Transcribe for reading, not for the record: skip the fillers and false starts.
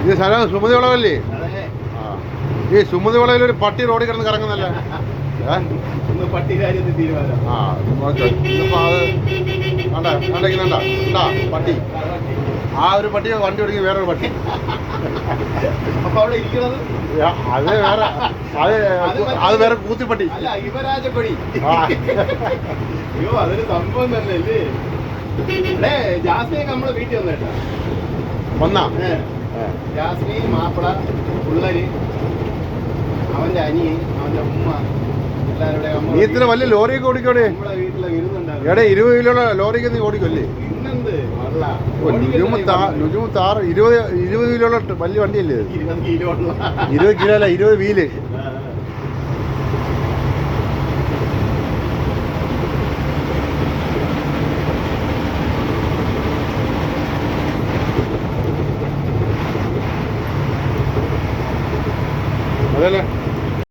ഇത് സ്ഥലം സുമതി വളവല്ലേ? ആ, ഈ സുമതി വളവിൽ ഒരു പട്ടി റോഡിൽ കിടന്ന് കറങ്ങുന്നല്ല. പട്ടി കാര്യത്തിൽ തീരുമാനം. ആ പട്ടി, ആ ഒരു പട്ടി വണ്ടി ഓടിക്കുന്ന വേറൊരു പട്ടി. അപ്പൊ അവിടെ ഇരിക്കുന്നത് അത് വേറെ, അത് വേറെ കൂത്തിപ്പട്ടി. അല്ല, യുവരാജപ്പടി. അയ്യോ, അതൊരു സംഭവം തന്നെ അല്ലേ. അല്ലേ, ജാസ്മിയൊക്കെ നമ്മളെ വീട്ടിൽ വന്നേട്ടാ. വന്നാ ജാസ്മി, മാപ്പിള, പിള്ളേര്, അവന്റെ അനിയൻ, അവന്റെ ഉമ്മ, എല്ലാവരുടെ. നീ ഇത്ര വലിയ ലോറിയൊക്കെ ഓടിക്കോടെ? നമ്മളെ വീട്ടിലെ വിരുന്നുണ്ടാവും. എടെ 20 കിലോയുടെ ലോറിക്ക് നീ ഓടിക്കല്ലേ? പിന്നെന്ത് 20 കിലോയുടെ വലിയ വണ്ടിയല്ലേ? 20 കിലോ 20 കിലോ അല്ല, 20 വീല്.